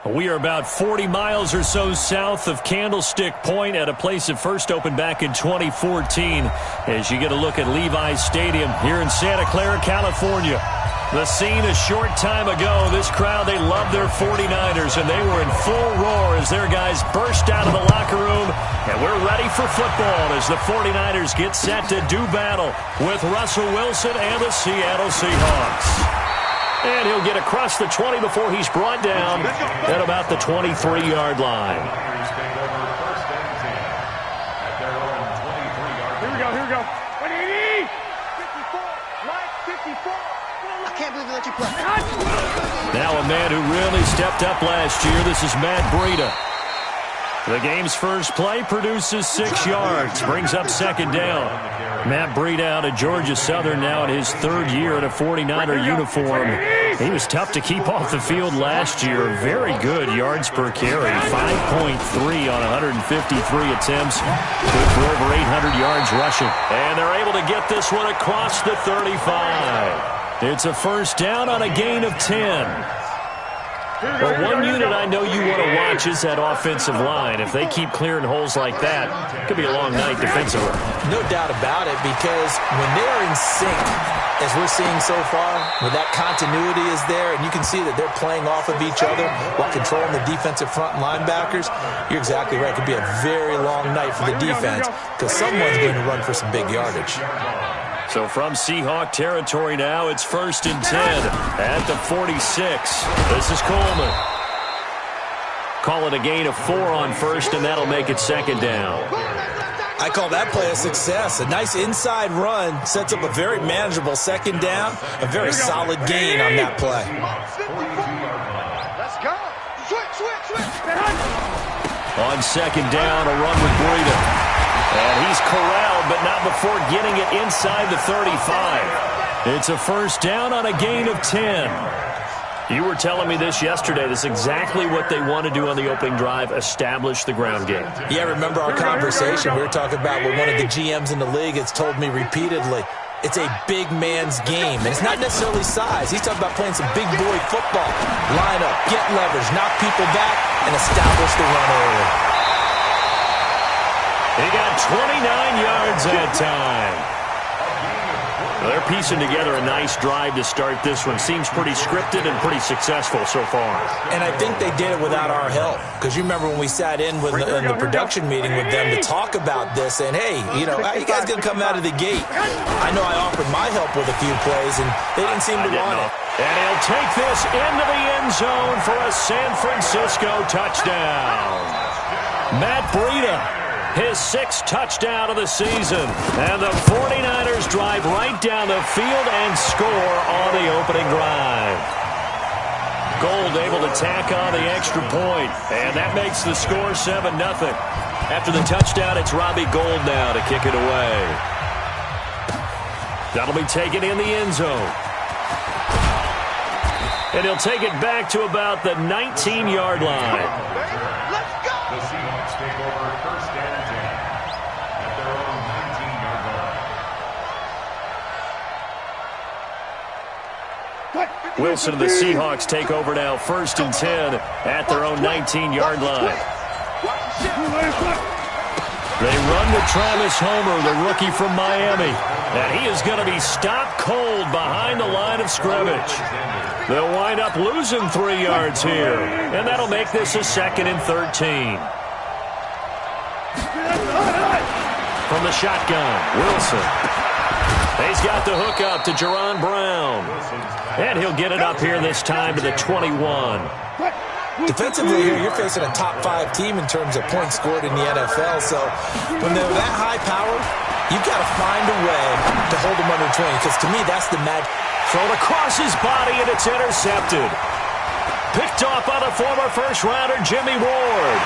We are about 40 miles or so south of Candlestick Point at a place that first opened back in 2014 as you get a look at Levi's Stadium here in Santa Clara, California. The scene a short time ago, this crowd, they love their 49ers, and they were in full roar as their guys burst out of the locker room, and we're ready for football as the 49ers get set to do battle with Russell Wilson and the Seattle Seahawks. And he'll get across the 20 before he's brought down at about the 23-yard line. Here we go. 180! 54! Mike, 54! I can't believe they let you play. Now a man who really stepped up last year. This is Matt Breida. The game's first play produces 6 yards, brings up second down. Matt Breida out of Georgia Southern now in his third year in a 49er uniform. He was tough to keep off the field last year. Very good yards per carry, 5.3 on 153 attempts. Good for over 800 yards rushing. And they're able to get this one across the 35. It's a first down on a gain of 10. But one unit I know you want to watch is that offensive line. If they keep clearing holes like that, it could be a long night defensively. No doubt about it, because when they're in sync, as we're seeing so far, when that continuity is there, and you can see that they're playing off of each other while controlling the defensive front linebackers, you're exactly right. It could be a very long night for the defense because someone's going to run for some big yardage. So from Seahawk territory now, it's 1st and 10 at the 46. This is Coleman. Call it a gain of 4 on first, and that'll make it second down. I call that play a success. A nice inside run sets up a very manageable second down. A very solid gain on that play. Let's go. Switch. On second down, a run with Breida. And he's corralled, but not before getting it inside the 35. It's a first down on a gain of 10. You were telling me this yesterday. This is exactly what they want to do on the opening drive, establish the ground game. Yeah, remember our conversation. We were talking about what one of the GMs in the league has told me repeatedly. It's a big man's game, and it's not necessarily size. He's talking about playing some big boy football. Line up, get leverage, knock people back, and establish the run early. He got 29 yards that time. They're piecing together a nice drive to start this one. Seems pretty scripted and pretty successful so far. And I think they did it without our help. Because you remember when we sat in with in the production meeting with them to talk about this, and hey, you know, how you guys going to come out of the gate? I know I offered my help with a few plays, and they didn't seem to want it. And he'll take this into the end zone for a San Francisco touchdown. Matt Breida. His 6th touchdown of the season. And the 49ers drive right down the field and score on the opening drive. Gold able to tack on the extra point. And that makes the score 7-0. After the touchdown, it's Robbie Gould now to kick it away. That'll be taken in the end zone. And he'll take it back to about the 19-yard line. Let's go. The Seahawks take over 1st and 10 at their own 19-yard line. Wilson and the Seahawks take over now 1st and 10 at their own 19-yard line. They run to Travis Homer, the rookie from Miami. And he is going to be stopped cold behind the line of scrimmage. They'll wind up losing 3 yards here. And that'll make this a 2nd and 13. From the shotgun, Wilson. He's got the hook up to Jerron Brown. And he'll get it up here this time to the 21. Defensively here, you're facing a top 5 team in terms of points scored in the NFL. So when they're that high power, you've got to find a way to hold them under 20. Because to me, that's the magic. Thrown across his body, and it's intercepted. Picked off by the former first-rounder Jimmy Ward.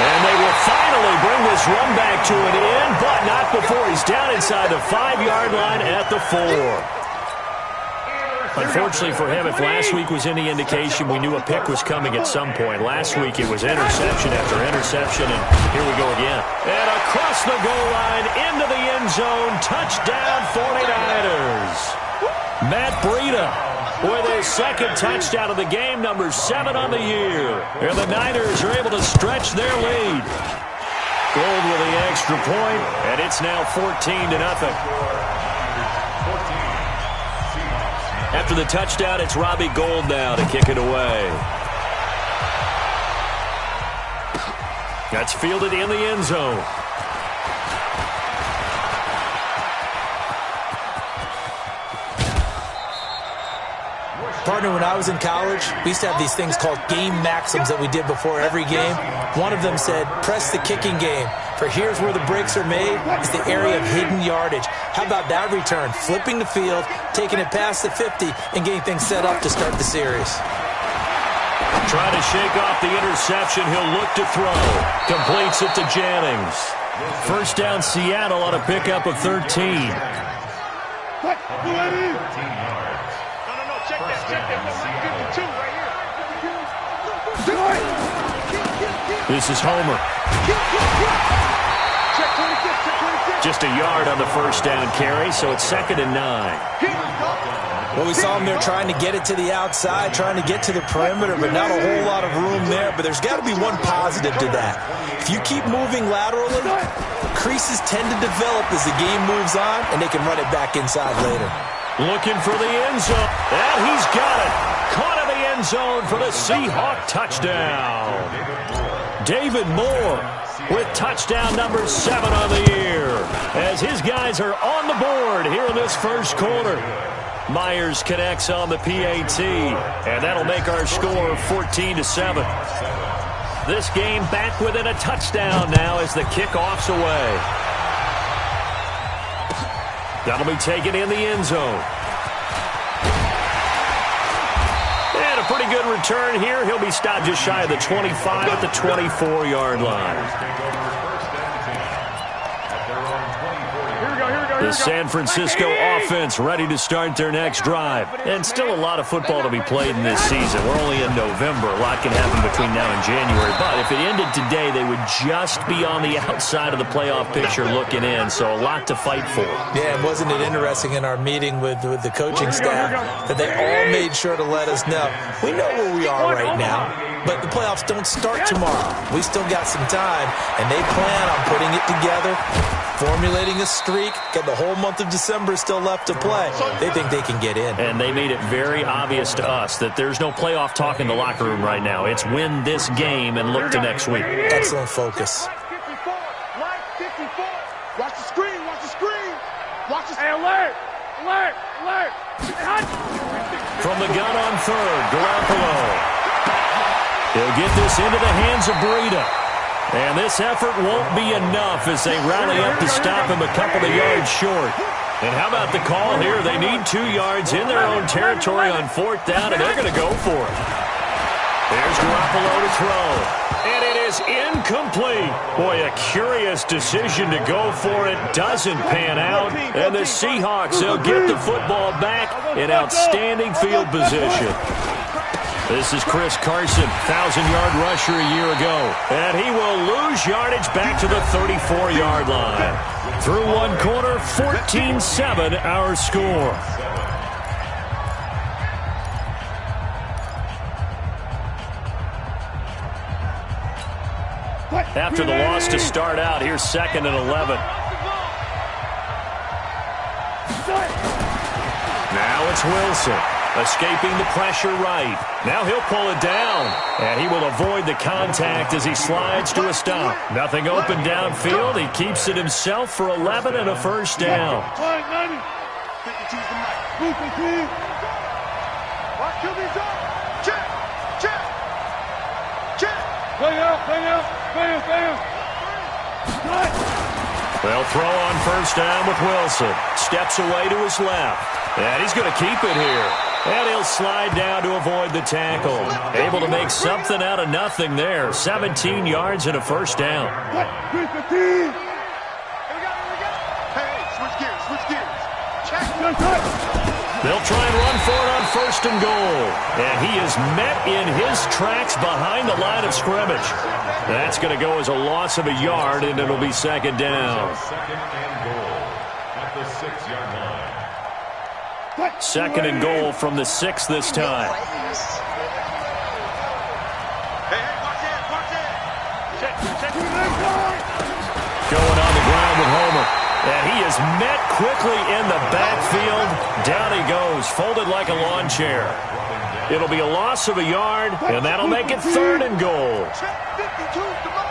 And they will finally bring this run back to an end, but not before he's down inside the 5-yard line at the 4. Unfortunately for him, if last week was any indication, we knew a pick was coming at some point. Last week it was interception after interception, and here we go again. And across the goal line, into the end zone, touchdown 49ers. Matt Breida with his second touchdown of the game, number 7 on the year. And the Niners are able to stretch their lead. Gold with the extra point, and it's now 14-0. After the touchdown, it's Robbie Gould now to kick it away. That's fielded in the end zone. Partner, when I was in college, we used to have these things called game maxims that we did before every game. One of them said, press the kicking game. For here's where the breaks are made. It's the area of hidden yardage. How about that return? Flipping the field, taking it past the 50, and getting things set up to start the series. Trying to shake off the interception. He'll look to throw. Completes it to Jennings. First down, Seattle on a pickup of 13. This is Homer. Just a yard on the first down carry, so it's 2nd and 9. Well, we saw him there trying to get it to the outside, trying to get to the perimeter, but not a whole lot of room there. But there's got to be one positive to that. If you keep moving laterally, creases tend to develop as the game moves on, and they can run it back inside later. Looking for the end zone. And he's got it. Caught in the end zone for the Seahawk touchdown. David Moore with touchdown number 7 on the year, as his guys are on the board here in this first quarter. Myers connects on the PAT, and that'll make our score 14-7. This game back within a touchdown now as the kickoff's away. That'll be taken in the end zone. And a pretty good return here. He'll be stopped just shy of the 25 at the 24-yard line. The San Francisco offense ready to start their next drive. And still a lot of football to be played in this season. We're only in November. A lot can happen between now and January. But if it ended today, they would just be on the outside of the playoff picture looking in. So a lot to fight for. Yeah, and wasn't it interesting in our meeting with the coaching staff that they all made sure to let us know. We know where we are right now, but the playoffs don't start tomorrow. We still got some time, and they plan on putting it together, formulating a streak, got the whole month of December still left to play. They think they can get in. And they made it very obvious to us that there's no playoff talk in the locker room right now. It's win this game and look to next week. Excellent focus. Watch the screen, watch the screen. Watch the screen. Hey, alert, alert, alert. From the gun on third, Garoppolo. He'll get this into the hands of Breida. And this effort won't be enough as they rally up to stop him a couple of yards short. And how about the call here? They need 2 yards in their own territory on 4th down, and they're going to go for it. There's Garoppolo to throw. And it is incomplete. Boy, a curious decision to go for it. Doesn't pan out. And the Seahawks, they'll get the football back in outstanding field position. This is Chris Carson, 1,000-yard rusher a year ago. And he will lose yardage back to the 34-yard line. Through one quarter, 14-7 our score. After the loss to start out, here's 2nd and 11. Now it's Wilson. Escaping the pressure right. Now he'll pull it down. And he will avoid the contact as he slides to a stop. Nothing open downfield. He keeps it himself for 11 and a first down. They'll throw on first down with Wilson. Steps away to his left. And he's going to keep it here. And he'll slide down to avoid the tackle. Able to make something out of nothing there. 17 yards and a first down. Hey, switch gears, switch gears. Check. They'll try and run for it on 1st and goal. And he is met in his tracks behind the line of scrimmage. That's going to go as a loss of a yard, and it'll be 2nd down. 2nd and goal at the 6-yard line. Second and goal from the 6 this time. Going on the ground with Homer. And he is met quickly in the backfield. Down he goes, folded like a lawn chair. It'll be a loss of a yard, and that'll make it third and goal. Check 52, come on.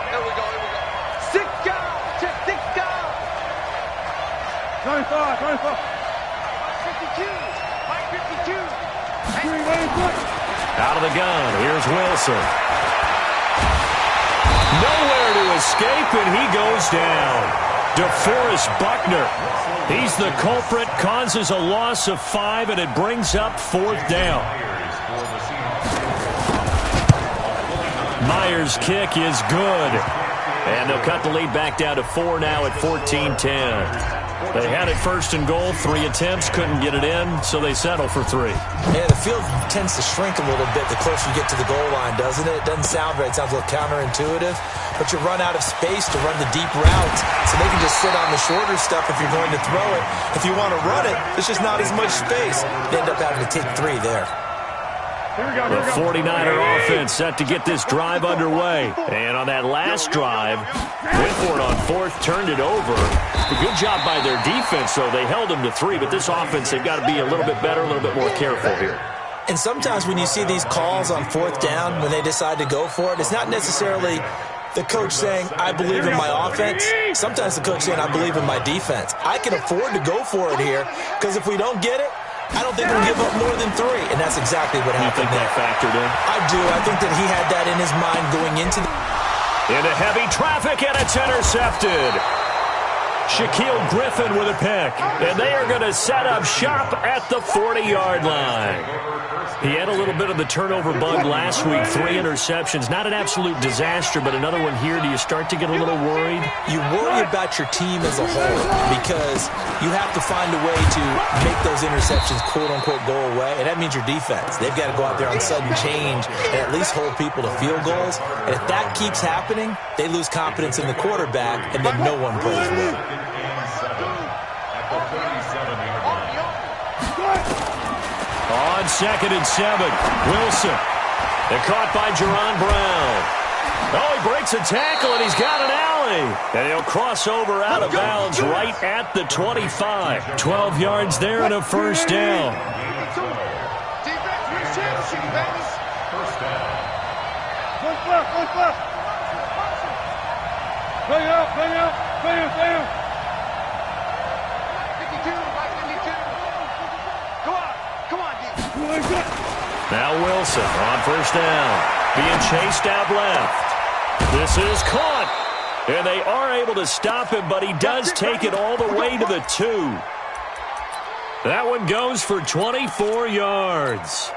Here we go, here we go. 6 down, check 6 down. 25, 25. 52, Mike 52. Out of the gun, here's Wilson. Nowhere to escape, and he goes down. DeForest Buckner. He's the culprit, causes a loss of 5, and it brings up 4th down. Myers' kick is good. And they'll cut the lead back down to 4 now at 14-10. They had it first and goal, 3 attempts, couldn't get it in, so they settle for 3. Yeah, the field tends to shrink a little bit the closer you get to the goal line, doesn't it? It doesn't sound right. It sounds a little counterintuitive. But you run out of space to run the deep routes, so they can just sit on the shorter stuff if you're going to throw it. If you want to run it, there's just not as much space. You end up having to take 3 there. The 49er offense set to get this drive underway. And on that last drive, went for it on 4th, turned it over. A good job by their defense, though. They held them to 3, but this offense, they've got to be a little bit better, a little bit more careful here. And sometimes when you see these calls on 4th down, when they decide to go for it, it's not necessarily the coach saying, I believe in my offense. Sometimes the coach saying, I believe in my defense. I can afford to go for it here, because if we don't get it, I don't think we'll give up more than 3, and that's exactly what happened there. You think that factored in? I do. I think that he had that in his mind going into the... Into heavy traffic, and it's intercepted. Shaquille Griffin with a pick, and they are going to set up shop at the 40-yard line. He had a little bit of the turnover bug last week, 3 interceptions. Not an absolute disaster, but another one here. Do you start to get a little worried? You worry about your team as a whole because you have to find a way to make those interceptions, quote-unquote, go away, and that means your defense. They've got to go out there on sudden change and at least hold people to field goals. And if that keeps happening, they lose confidence in the quarterback, and then no one plays well. On 2nd and 7, Wilson. They're caught by Jerron Brown. Oh, he breaks a tackle, and he's got an alley. And he'll cross over out of bounds right at the 25. 12 yards there and a first down. First down. Push left. Bring out. 52, Mike 52. Come on, D. Now Wilson on first down. Being chased out left. This is caught. And they are able to stop him, but he does take it all the way to the 2. That one goes for 24 yards.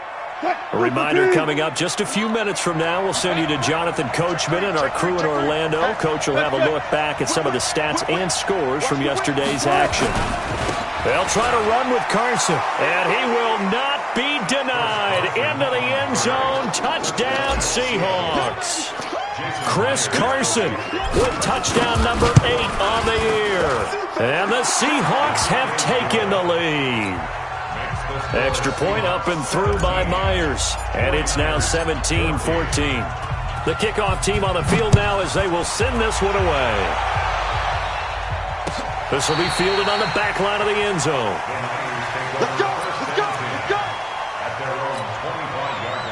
A reminder coming up just a few minutes from now, we'll send you to Jonathan Coachman and our crew in Orlando. Coach will have a look back at some of the stats and scores from yesterday's action. They'll try to run with Carson, and he will not be denied. Into the end zone, touchdown Seahawks. Chris Carson with touchdown number 8 on the year. And the Seahawks have taken the lead. Extra point up and through by Myers. And it's now 17-14. The kickoff team on the field now as they will send this one away. This will be fielded on the back line of the end zone. Let's go. At their own 25-yard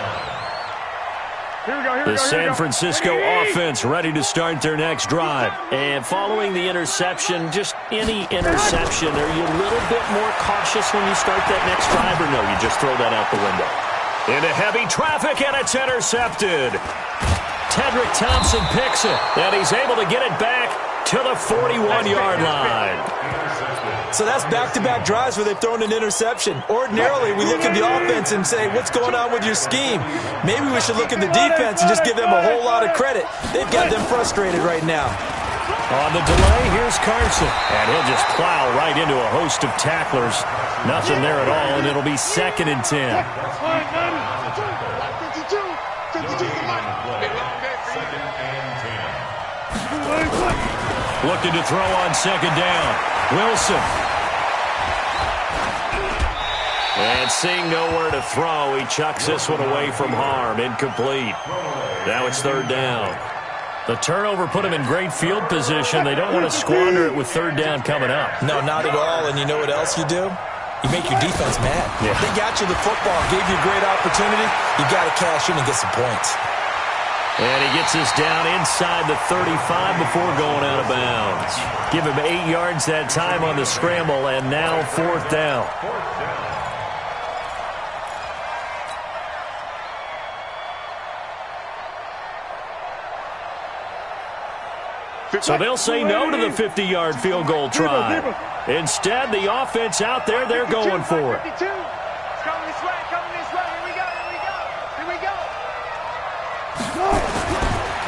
line. The San Francisco offense ready to start their next drive. And following the interception, just any interception, are you a little bit more cautious when you start that next drive, or no, you just throw that out the window? Into heavy traffic, and it's intercepted. Tedrick Thompson picks it, and he's able to get it back to the 41-yard line. So that's back-to-back drives where they've thrown an interception. Ordinarily, we look at the offense and say, what's going on with your scheme? Maybe we should look at the defense and just give them a whole lot of credit. They've got them frustrated right now. On the delay, here's Carson. And he'll just plow right into a host of tacklers. Nothing there at all, and it'll be 2nd and 10. 52 the money. Looking to throw on 2nd down. Wilson. And seeing nowhere to throw, he chucks this one away from harm. Incomplete. Now it's third down. The turnover put him in great field position. They don't want to squander it with third down coming up. No, not at all. And you know what else you do? You make your defense mad. Yeah. They got you the football, gave you a great opportunity. You got to cash in and get some points. And he gets us down inside the 35 before going out of bounds. Give him 8 yards that time on the scramble, and now fourth down. So they'll say no to the 50-yard field goal try. Instead, the offense out there, they're going for it. Coming this way, coming this way. Here we go, here we go, here we go.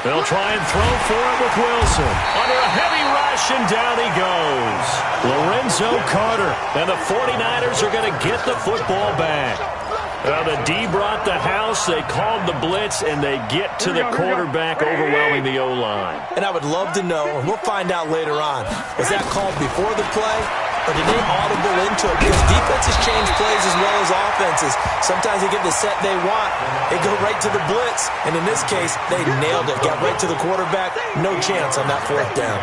They'll try and throw for it with Wilson. Under a heavy rush, and down he goes. Lorenzo Carter. And the 49ers are going to get the football back. The D brought the house. They called the blitz, and they get to the quarterback, overwhelming the O-line. And I would love to know, and we'll find out later on, was that called before the play, or did they audible into it? Because defenses change plays as well as offenses. Sometimes they get the set they want. They go right to the blitz. And in this case, they nailed it. Got right to the quarterback. No chance on that fourth down.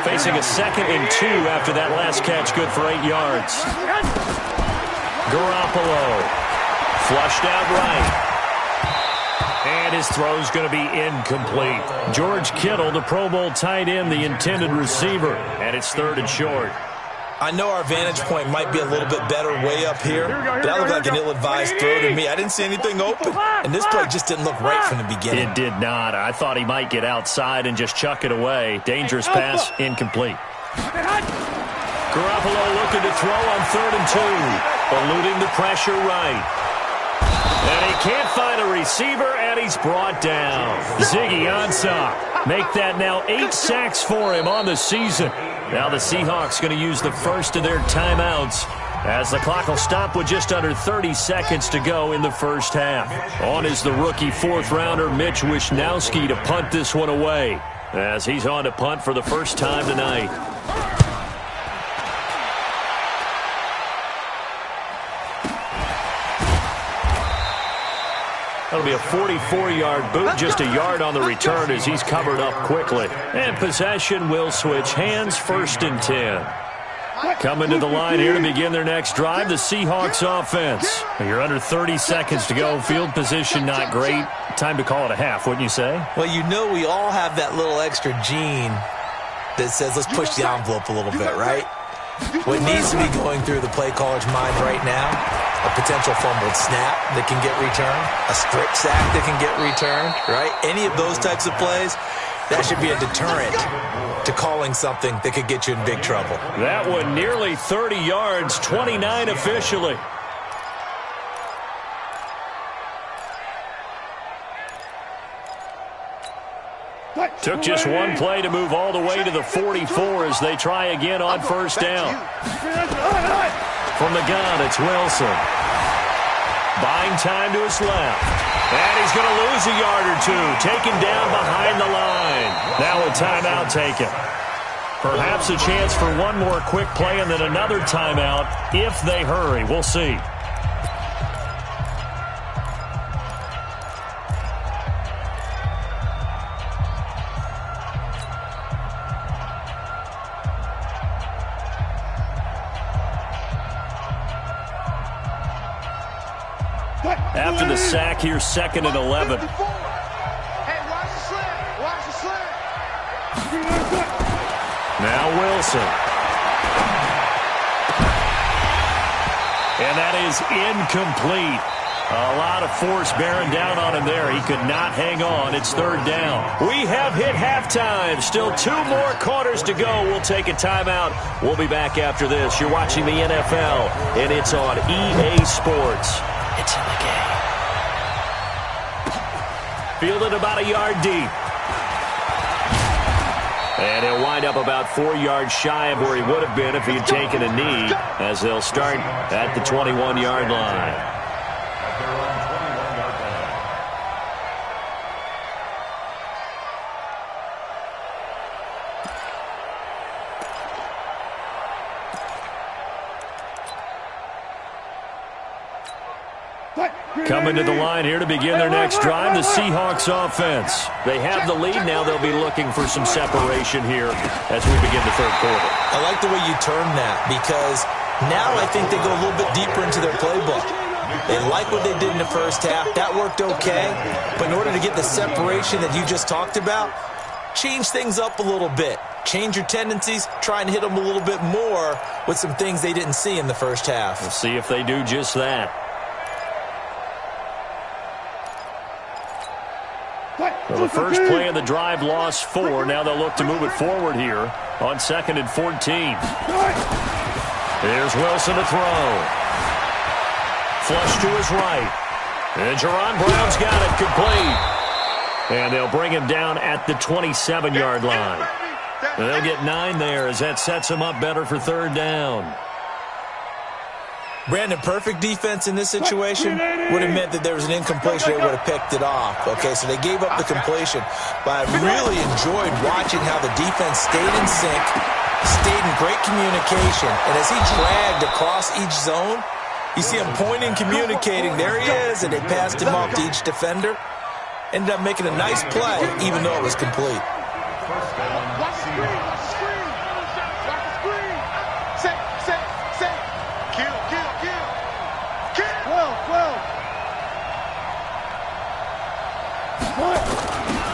Facing a 2nd and 2 after that last catch, good for 8 yards. Garoppolo. Flushed out right. And his throw's going to be incomplete. George Kittle, the Pro Bowl tight end, the intended receiver. And it's 3rd and short. I know our vantage point might be a little bit better way up here, but that looked like an ill-advised throw to me. I didn't see anything open, and this play just didn't look right from the beginning. It did not. I thought he might get outside and just chuck it away. Dangerous pass, incomplete. Garoppolo looking to throw on 3rd and 2. Eluding the pressure right. And he can't find a receiver, and he's brought down. Ziggy Ansah. Make that now 8 sacks for him on the season. Now the Seahawks going to use the first of their timeouts as the clock will stop with just under 30 seconds to go in the first half. On is the rookie 4th-rounder Mitch Wishnowsky to punt this one away as he's on to punt for the first time tonight. That'll be a 44-yard boot, just a yard on the return as he's covered up quickly. And possession will switch hands, 1st and 10. Coming to the line here to begin their next drive, the Seahawks offense. You're under 30 seconds to go. Field position not great. Time to call it a half, wouldn't you say? Well, you know we all have that little extra gene that says let's push the envelope a little bit, right? What needs to be going through the play caller's mind right now, a potential fumbled snap that can get returned, a strip sack that can get returned, right? Any of those types of plays, that should be a deterrent to calling something that could get you in big trouble. That one nearly 30 yards, 29 officially. Took just one play to move all the way to the 44 as they try again on first down. From the gun, it's Wilson. Buying time to his left. And he's going to lose a yard or two. Taken down behind the line. Now a timeout taken. Perhaps a chance for one more quick play and then another timeout if they hurry. We'll see. After the sack, here's 2nd and 11. Hey, watch the slant. Watch the slant. Now Wilson. And that is incomplete. A lot of force bearing down on him there. He could not hang on. It's 3rd down. We have hit halftime. Still 2 more quarters to go. We'll take a timeout. We'll be back after this. You're watching the NFL, and it's on EA Sports. It's in the game. Fielded about a yard deep. And he'll wind up about 4 yards shy of where he would have been if he had taken a knee, as they'll start at the 21-yard line. Coming to the line here to begin their next drive, the Seahawks offense. They have the lead now. They'll be looking for some separation here as we begin the third quarter. I like the way you turned that because now I think they go a little bit deeper into their playbook. They like what they did in the first half. That worked okay. But in order to get the separation that you just talked about, change things up a little bit. Change your tendencies. Try and hit them a little bit more with some things they didn't see in the first half. We'll see if they do just that. Well, the first play of the drive lost 4. Now they'll look to move it forward here on 2nd and 14. Here's Wilson to throw. Flush to his right. And Jerron Brown's got it complete. And they'll bring him down at the 27-yard line. And they'll get 9 there as that sets them up better for third down. Brandon, perfect defense in this situation would have meant that there was an incompletion. They would have picked it off. Okay, so they gave up the completion. But I really enjoyed watching how the defense stayed in sync, stayed in great communication. And as he dragged across each zone, you see him pointing, communicating. There he is, and they passed him off to each defender. Ended up making a nice play, even though it was complete.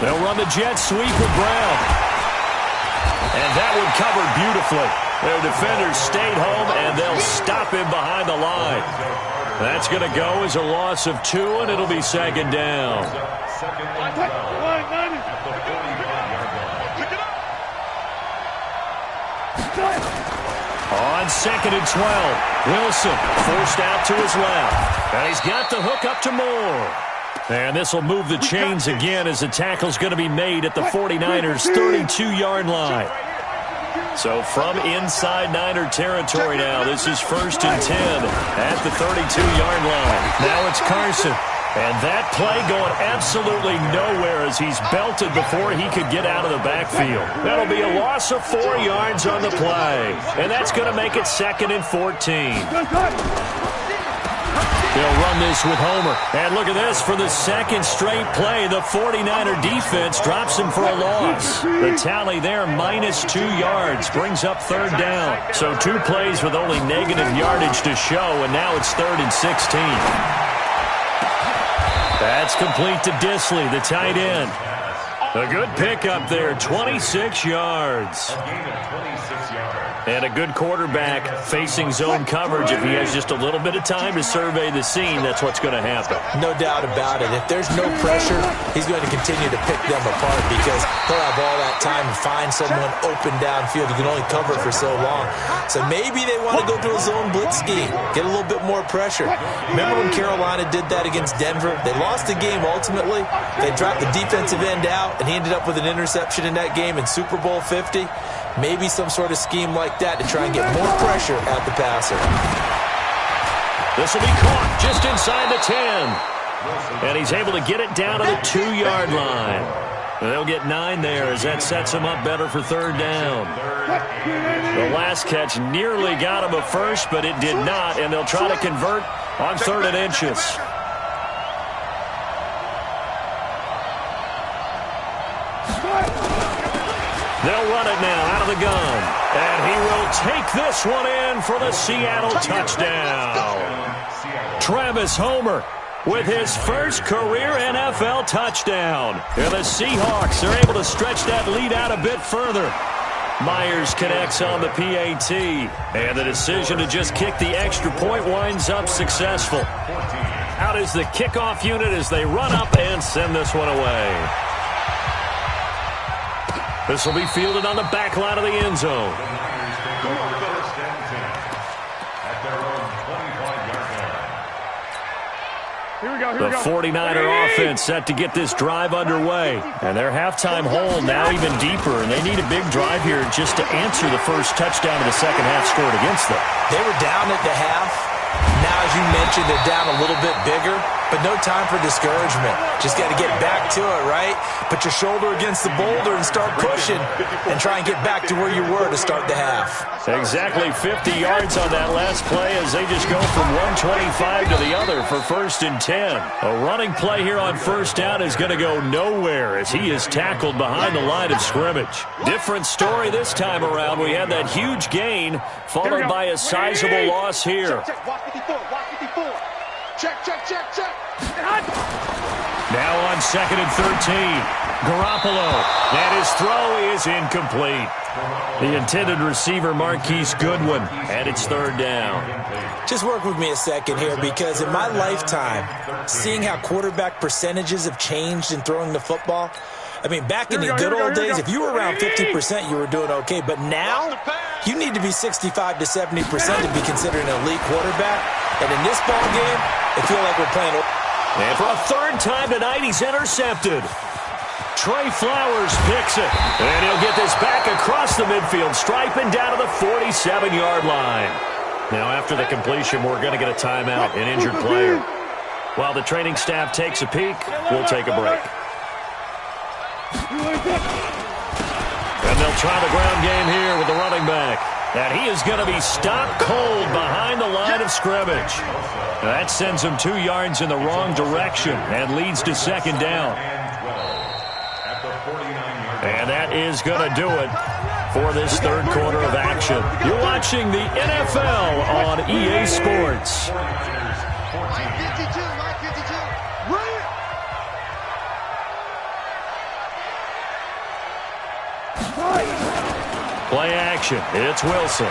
They'll run the jet sweep with Brown. And that one covered beautifully. Their defenders stayed home, and they'll stop him behind the line. That's going to go as a loss of 2, and it'll be second down. On 2nd and 12, Wilson forced out to his left. And he's got the hook up to Moore. And this will move the chains again as the tackle's going to be made at the 49ers' 32-yard line. So from inside Niner territory now, this is 1st and 10 at the 32-yard line. Now it's Carson. And that play going absolutely nowhere as he's belted before he could get out of the backfield. That'll be a loss of 4 yards on the play. And that's going to make it 2nd and 14. They'll run this with Homer. And look at this for the second straight play. The 49er defense drops him for a loss. The tally there, -2 yards, brings up third down. So 2 plays with only negative yardage to show, and now it's 3rd and 16. That's complete to Disley, the tight end. A good pickup there, 26 yards. And a good quarterback facing zone coverage. If he has just a little bit of time to survey the scene, that's what's going to happen. No doubt about it. If there's no pressure, he's going to continue to pick them apart because he'll have all that time to find someone open downfield. He can only cover for so long. So maybe they want to go to a zone blitz scheme, get a little bit more pressure. Remember when Carolina did that against Denver? They lost the game ultimately. They dropped the defensive end out, and he ended up with an interception in that game in Super Bowl 50. Maybe some sort of scheme like that to try and get more pressure at the passer. This will be caught just inside the 10. And he's able to get it down to the 2-yard line. And they'll get 9 there as that sets him up better for third down. The last catch nearly got him a first, but it did not. And they'll try to convert on 3rd and inches. They'll run it now out of the gun. And he will take this one in for the Seattle touchdown. Travis Homer with his first career NFL touchdown. And the Seahawks are able to stretch that lead out a bit further. Myers connects on the PAT. And the decision to just kick the extra point winds up successful. Out is the kickoff unit as they run up and send this one away. This will be fielded on the back line of the end zone. The 49er offense set to get this drive underway. And their halftime hole now even deeper. And they need a big drive here just to answer the first touchdown of the second half scored against them. They were down at the half. Now, as you mentioned, they're down a little bit bigger. but no time for discouragement. Just got to get back to it, right? Put your shoulder against the boulder and start pushing and try and get back to where you were to start the half. Exactly 50 yards on that last play as they just go from 125 to the other for 1st and 10. A running play here on 1st down is going to go nowhere as he is tackled behind the line of scrimmage. Different story this time around. We had that huge gain followed by a sizable loss here. Check, watch 54, watch 54. Check. Now on 2nd and 13. Garoppolo. And his throw is incomplete. The intended receiver, Marquise Goodwin, and it's 3rd down. Just work with me a second here, because in my lifetime, seeing how quarterback percentages have changed in throwing the football, I mean, back in the good old days, if you were around 50%, you were doing okay. But now, you need to be 65 to 70% to be considered an elite quarterback. And in this ball game, I feel like we're playing. And for a 3rd time tonight, he's intercepted. Trey Flowers picks it. And he'll get this back across the midfield stripe and down to the 47-yard line. Now, after the completion, we're going to get a timeout, an injured player. While the training staff takes a peek, we'll take a break. And they'll try the ground game here with the running back. And he is going to be stopped cold behind the line of scrimmage. That sends him 2 yards in the wrong direction and leads to 2nd down. And that is going to do it for this 3rd quarter of action. You're watching the NFL on EA Sports. Play action. It's Wilson.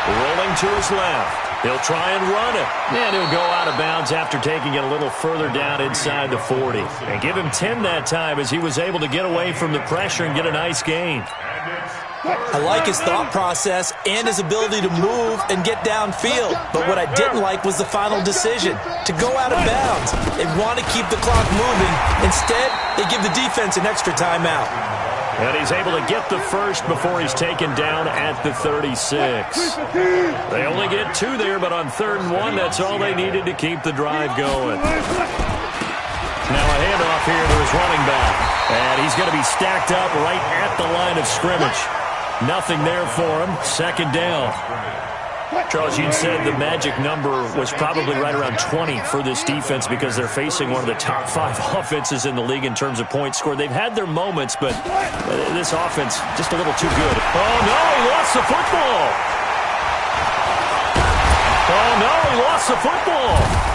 Rolling to his left. He'll try and run it. And he'll go out of bounds after taking it a little further down inside the 40. And give him 10 that time as he was able to get away from the pressure and get a nice gain. I like his thought process and his ability to move and get downfield. But what I didn't like was the final decision, to go out of bounds. They want to keep the clock moving. Instead, they give the defense an extra timeout. And he's able to get the first before he's taken down at the 36. They only get 2 there, but on 3rd and 1, that's all they needed to keep the drive going. Now a handoff here to his running back. And he's going to be stacked up right at the line of scrimmage. Nothing there for him. 2nd down. Charles, you said the magic number was probably right around 20 for this defense because they're facing one of the top 5 offenses in the league in terms of points scored. They've had their moments, but this offense just a little too good. Oh, no, he lost the football. Oh, no, he lost the football.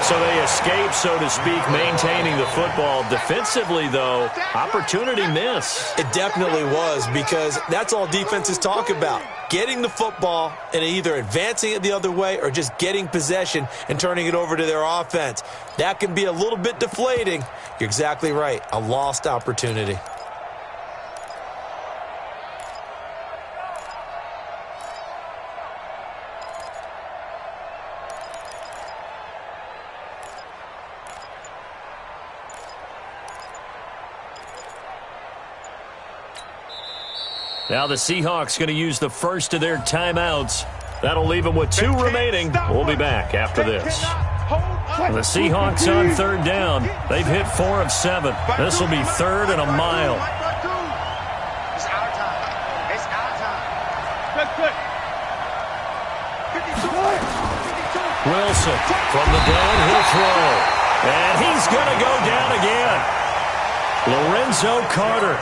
So they escape, so to speak, maintaining the football. Defensively, though, opportunity miss. It definitely was, because that's all defenses talk about. Getting the football and either advancing it the other way or just getting possession and turning it over to their offense. That can be a little bit deflating. You're exactly right. A lost opportunity. Now the Seahawks going to use the first of their timeouts. That'll leave them with 2 remaining. We'll be back after this. The Seahawks on 3rd down. They've hit 4 of 7. This will be 3rd and a mile. It's our time. It's our time. Good. 52. Wilson from the gun, he'll throw. And he's going to go down again. Lorenzo Carter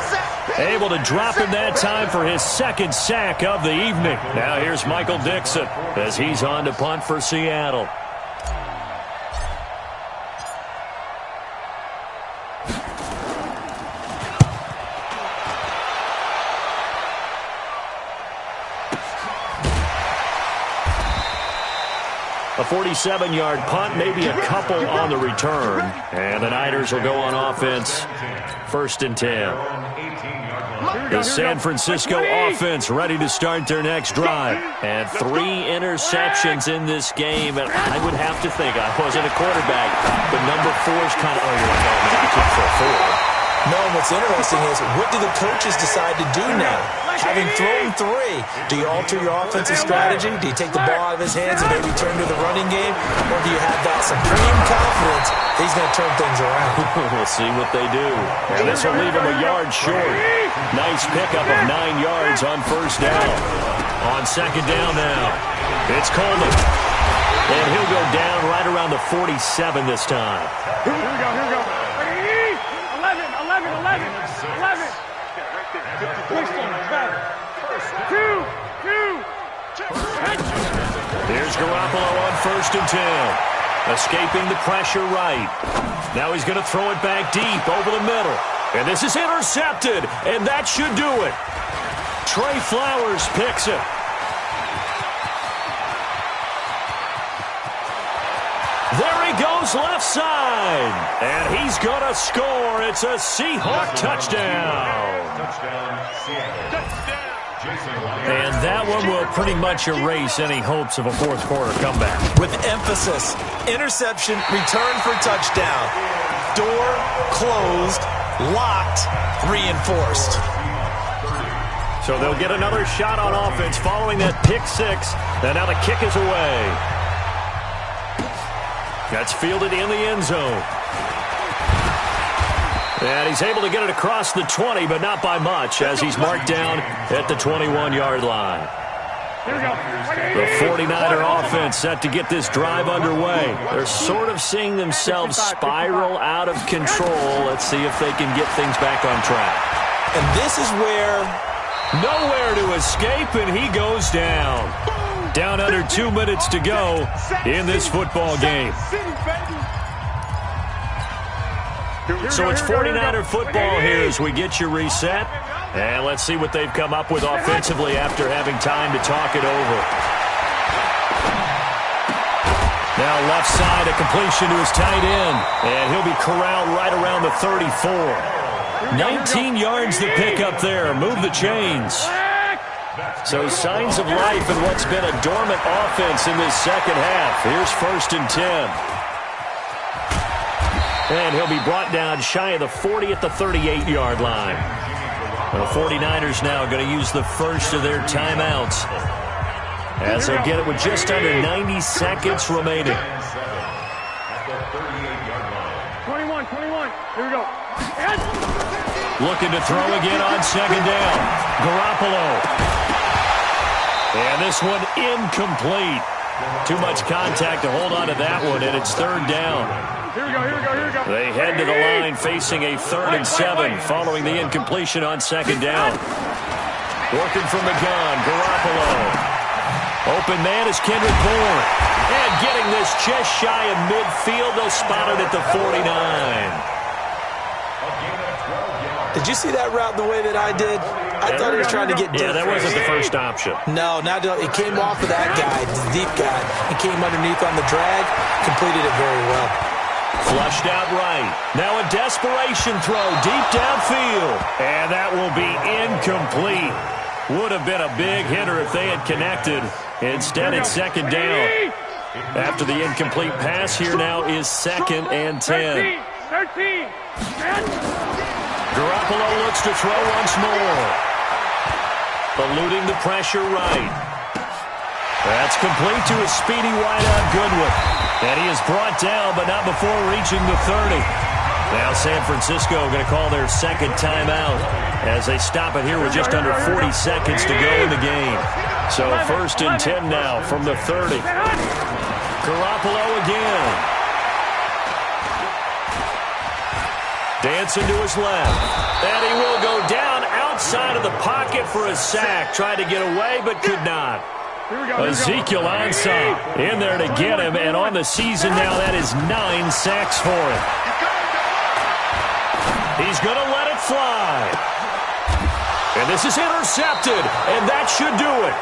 able to drop him that time for his 2nd sack of the evening. Now here's Michael Dixon as he's on to punt for Seattle. A 47-yard punt, maybe a couple on the return. And the Niners will go on offense, 1st and 10. The San Francisco offense ready to start their next drive. And 3 interceptions in this game. And I would have to think, I wasn't a quarterback, but number 4 is kind of, oh, you're like, oh, man, I can't throw 4. No, what's interesting is, what do the coaches decide to do now? Having thrown 3, do you alter your offensive strategy? Do you take the ball out of his hands and maybe turn to the running game? Or do you have that supreme confidence that he's going to turn things around? We'll see what they do. And this will leave him a yard short. Nice pickup of 9 yards on first down. On second down now, it's Coleman. And he'll go down right around the 47 this time. Here we go. 11. Two. Here's Garoppolo on 1st and 10. Escaping the pressure right. Now he's going to throw it back deep over the middle. And this is intercepted, and that should do it. Trey Flowers picks it. There he goes left side. And he's going to score. It's a Seahawk touchdown. And that one will pretty much erase any hopes of a fourth quarter comeback. With emphasis, interception, return for touchdown. Door closed, locked, reinforced. So they'll get another shot on offense following that pick 6. And now the kick is away. That's fielded in the end zone. And he's able to get it across the 20, but not by much, as he's marked down at the 21-yard line. The 49er offense set to get this drive underway. They're sort of seeing themselves spiral out of control. Let's see if they can get things back on track. And this is where nowhere to escape, and he goes down. Down under 2 minutes to go in this football game. So it's 49er football here as we get you reset. And let's see what they've come up with offensively after having time to talk it over. Now left side, a completion to his tight end. And he'll be corralled right around the 34. 19 yards to pick up there. Move the chains. So signs of life in what's been a dormant offense in this second half. Here's 1st and 10. And he'll be brought down shy of the 40 at the 38-yard line. The 49ers now going to use the first of their timeouts, as they'll get it with just under 90 seconds remaining. 21. Here we go. Looking to throw again on second down. Garoppolo. And this one incomplete. Too much contact to hold on to that one, and it's 3rd down. Here we go. They head to the line facing a 3rd and 7 following the incompletion on second down. Working from the gun, Garoppolo. Open man is Kendrick Bourne. And getting this just shy of midfield, they'll spot it at the 49. Did you see that route the way that I did? I thought he was trying to get deep. Yeah, that wasn't the first option. No, it came off of that guy, the deep guy, and came underneath on the drag, completed it very well. Flushed out right. Now a desperation throw deep downfield. And that will be incomplete. Would have been a big hitter if they had connected. Instead, it's second down. After the incomplete pass, here now is 2nd and 10. 13. Garoppolo looks to throw once more. Eluding the pressure right. That's complete to a speedy wideout Goodwin. And he is brought down, but not before reaching the 30. Now San Francisco going to call their second timeout as they stop it here with just under 40 seconds to go in the game. So 1st and 10 now from the 30. Garoppolo again. Dancing to his left. And he will go down outside of the pocket for a sack. Tried to get away, but could not. Ezekiel Ansah in there to get him. And on the season now, that is 9 sacks for him. He's going to let it fly. And this is intercepted. And that should do it.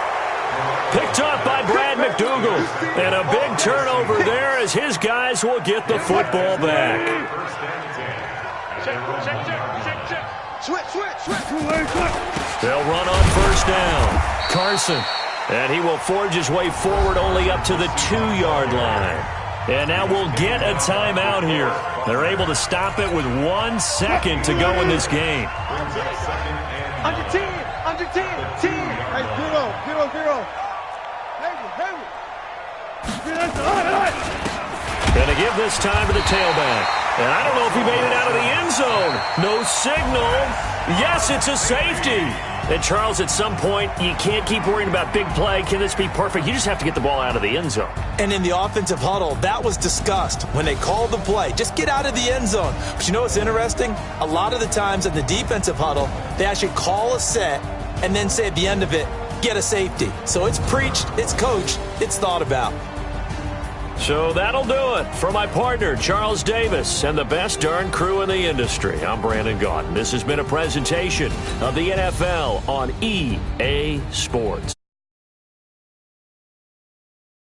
Picked up by Brad McDougal. And a big turnover there as his guys will get the football back. They'll run on first down. Carson. And he will forge his way forward only up to the 2-yard line. And now we'll get a timeout here. They're able to stop it with 1 second to go in this game. Under 10, under 10, 10. Hey, 0, 0, 0. Heavy. Going to give this time to the tailback. And I don't know if he made it out of the end zone. No signal. Yes, it's a safety. And, Charles, at some point, you can't keep worrying about big play. Can this be perfect? You just have to get the ball out of the end zone. And in the offensive huddle, that was discussed when they called the play. Just get out of the end zone. But you know what's interesting? A lot of the times in the defensive huddle, they actually call a set and then say at the end of it, get a safety. So it's preached, it's coached, it's thought about. So that'll do it. For my partner, Charles Davis, and the best darn crew in the industry, I'm Brandon Gaudin. This has been a presentation of the NFL on EA Sports.